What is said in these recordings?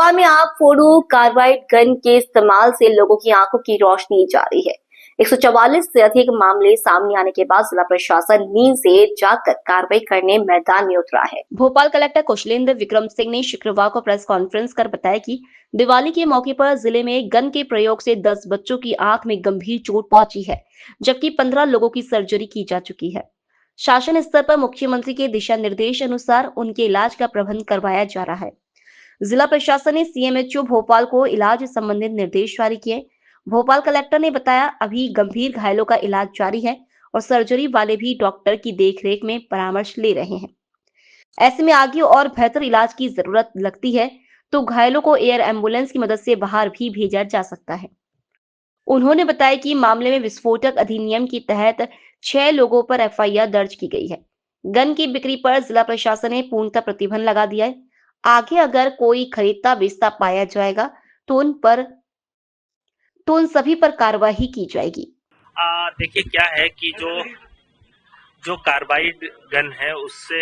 भोपाल में आग फोड़ू carbide gun के इस्तेमाल से लोगों की आंखों की रोशनी जारी है। 144 से अधिक मामले सामने आने के बाद जिला प्रशासन नींद से जागकर कार्रवाई करने मैदान में उतरा है। भोपाल कलेक्टर कौशलेंद्र विक्रम सिंह ने शुक्रवार को प्रेस कॉन्फ्रेंस कर बताया कि दिवाली के मौके पर जिले में गन के प्रयोग से 10 बच्चों की आंख में गंभीर चोट पहुंची है, जबकि 15 लोगों की सर्जरी की जा चुकी है। शासन स्तर पर मुख्यमंत्री के दिशा निर्देश अनुसार उनके इलाज का प्रबंध करवाया जा रहा है। जिला प्रशासन ने सीएमएचओ भोपाल को इलाज संबंधित निर्देश जारी किए। भोपाल कलेक्टर ने बताया, अभी गंभीर घायलों का इलाज जारी है और सर्जरी वाले भी डॉक्टर की देखरेख में परामर्श ले रहे हैं। ऐसे में आगे और बेहतर इलाज की जरूरत लगती है तो घायलों को एयर एम्बुलेंस की मदद से बाहर भी भेजा जा सकता है। उन्होंने बताया कि मामले में विस्फोटक अधिनियम के तहत 6 लोगों पर एफआईआर दर्ज की गई है। गन की बिक्री पर जिला प्रशासन ने पूर्णतः प्रतिबंध लगा दिया है। आगे अगर कोई खरीदता बेचता पाया जाएगा तो उन सभी पर कार्रवाई की जाएगी। देखिए क्या है कि जो कार्बाइड गन है उससे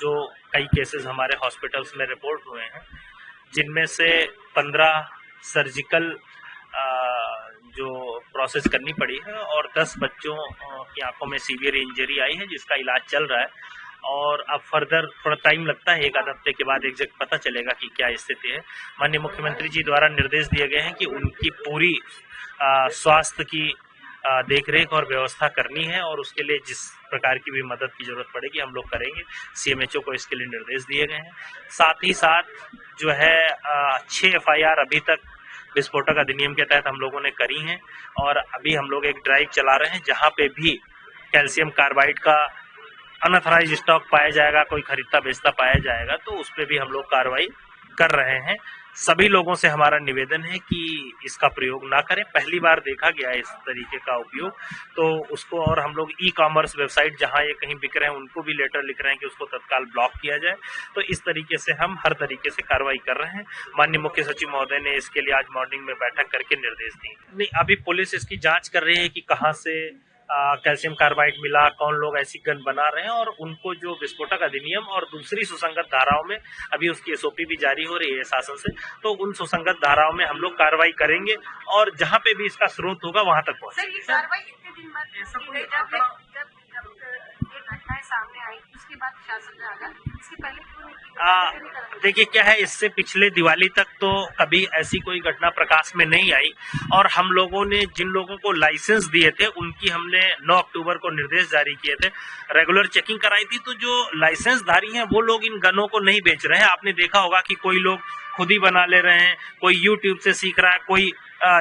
जो कई केसेस हमारे हॉस्पिटल्स में रिपोर्ट हुए हैं, जिनमें से 15 सर्जिकल जो प्रोसेस करनी पड़ी है और 10 बच्चों की आंखों में सीवियर इंजरी आई है, जिसका इलाज चल रहा है। और अब फर्दर थोड़ा टाइम लगता है, 1 आध हफ्ते के बाद एग्जैक्ट पता चलेगा कि क्या स्थिति है। माननीय मुख्यमंत्री जी द्वारा निर्देश दिए गए हैं कि उनकी पूरी स्वास्थ्य की देखरेख और व्यवस्था करनी है और उसके लिए जिस प्रकार की भी मदद की जरूरत पड़ेगी हम लोग करेंगे। सीएमएचओ को इसके लिए निर्देश दिए गए हैं। साथ ही साथ जो है 6 एफआईआर अभी तक विस्फोटक अधिनियम के तहत हम लोगों ने करी हैं और अभी हम लोग एक ड्राइव चला रहे हैं जहां पे भी कैल्शियम कार्बाइड का अनऑथराइज्ड स्टॉक पाया जाएगा, कोई खरीदता बेचता पाया जाएगा तो उस पे भी हम लोग कार्रवाई कर रहे हैं। सभी लोगों से हमारा निवेदन है कि इसका प्रयोग ना करें। पहली बार देखा गया है इस तरीके का उपयोग, तो उसको और हम लोग ई कॉमर्स वेबसाइट जहां ये कहीं बिक रहे हैं उनको भी लेटर लिख रहे हैं कि उसको तत्काल ब्लॉक किया जाए। तो इस तरीके से हम हर तरीके से कार्रवाई कर रहे हैं। माननीय मुख्य सचिव महोदय ने इसके लिए आज मॉर्निंग में बैठक करके निर्देश दिए। नहीं, अभी पुलिस इसकी जांच कर रही है कि कहाँ से कैल्शियम कार्बाइड मिला, कौन लोग ऐसी गन बना रहे हैं और उनको जो विस्फोटक अधिनियम और दूसरी सुसंगत धाराओं में अभी उसकी एसओपी भी जारी हो रही है शासन से, तो उन सुसंगत धाराओं में हम लोग कार्रवाई करेंगे और जहां पे भी इसका स्रोत होगा वहां तक पहुंचेंगे। देखिए क्या है, इससे पिछले दिवाली तक तो कभी ऐसी कोई घटना प्रकाश में नहीं आई और हम लोगों ने जिन लोगों को लाइसेंस दिए थे उनकी हमने 9 अक्टूबर को निर्देश जारी किए थे, रेगुलर चेकिंग कराई थी। तो जो लाइसेंस धारी हैं वो लोग इन गनों को नहीं बेच रहे हैं। आपने देखा होगा कि कोई लोग खुद ही बना ले रहे हैं, कोई यूट्यूब से सीख रहा है, कोई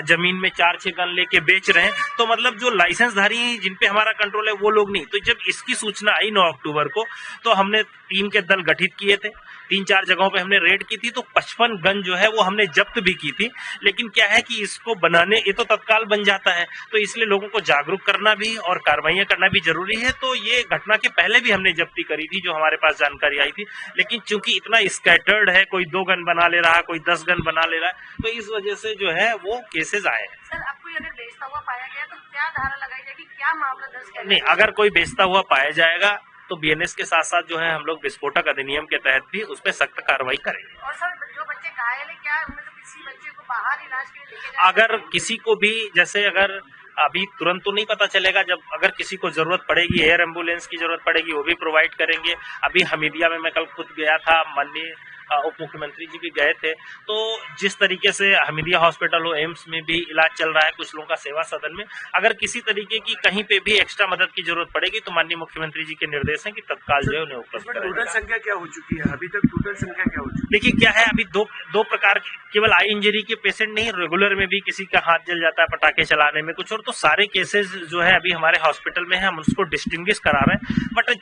जमीन में 4-6 गन लेके बेच रहे हैं। तो मतलब जो लाइसेंस धारी हैं जिन पे हमारा कंट्रोल है वो लोग नहीं। तो जब इसकी सूचना आई 9 अक्टूबर को तो हमने टीम के दल गठित किए थे, 3-4 जगहों पे हमने रेड की थी, तो 55 गन जो है वो हमने जब्त भी की थी। लेकिन क्या है कि इसको बनाने ये तो तत्काल बन जाता है, तो इसलिए लोगों को जागरूक करना भी और कार्रवाइयां करना भी जरूरी है। तो ये घटना के पहले भी हमने जब्ती करी थी जो हमारे पास जानकारी आई थी, लेकिन चूंकि इतना स्कैटर्ड है, कोई 2 गन बना ले रहा है, कोई 10 गन बना ले रहा है, तो इस वजह से जो है वो केसेस आए हैं। सर, आपको अगर बेचता हुआ पाया गया तो क्या धारा लगाई जाएगी, क्या मामला दर्ज किया जाएगा? नहीं, अगर कोई बेचता हुआ पाया जाएगा तो बीएनएस के साथ साथ जो है हम लोग विस्फोटक अधिनियम के तहत भी उस पर सख्त कार्रवाई करेंगे। और सर, जो बच्चे घायल है क्या मतलब किसी बच्चे को बाहर इलाज के लिए लेके जाए? अगर किसी को भी जैसे अगर अभी तुरंत तो नहीं पता चलेगा, जब अगर किसी को जरूरत पड़ेगी, एयर एम्बुलेंस की जरूरत पड़ेगी, वो भी प्रोवाइड करेंगे। अभी हमीदिया में मैं कल खुद गया था, माननीय उप मुख्यमंत्री जी भी गए थे। तो जिस तरीके से हमीदिया हॉस्पिटल हो, एम्स में भी इलाज चल रहा है कुछ लोगों का सेवा सदन में, अगर किसी तरीके की कहीं पे भी एक्स्ट्रा मदद की जरूरत पड़ेगी तो माननीय मुख्यमंत्री जी के निर्देश है कि तत्काल जो है उन्हें उपलब्ध कराया जाएगा। टोटल संख्या क्या हो चुकी है अभी तक? टोटल संख्या क्या हो चुकी है? देखिए क्या है, अभी दो प्रकार के, केवल आई इंजरी के पेशेंट नहीं, रेगुलर में भी किसी का हाथ जल जाता है पटाखे चलाने में कुछ, और तो सारे केसेस जो है अभी हमारे हॉस्पिटल में है, हम उसको डिस्टिंग्विश करा रहे हैं। बट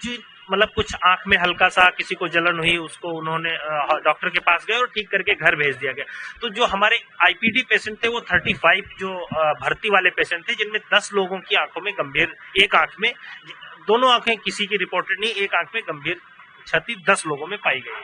मतलब कुछ आंख में हल्का सा किसी को जलन हुई, उसको उन्होंने डॉक्टर के पास गए और ठीक करके घर भेज दिया गया। तो जो हमारे आईपीडी पेशेंट थे वो 35 जो भर्ती वाले पेशेंट थे, जिनमें 10 लोगों की आंखों में गंभीर, एक आंख में, दोनों आंखें किसी की रिपोर्टेड नहीं, एक आंख में गंभीर क्षति 10 लोगों में पाई गई।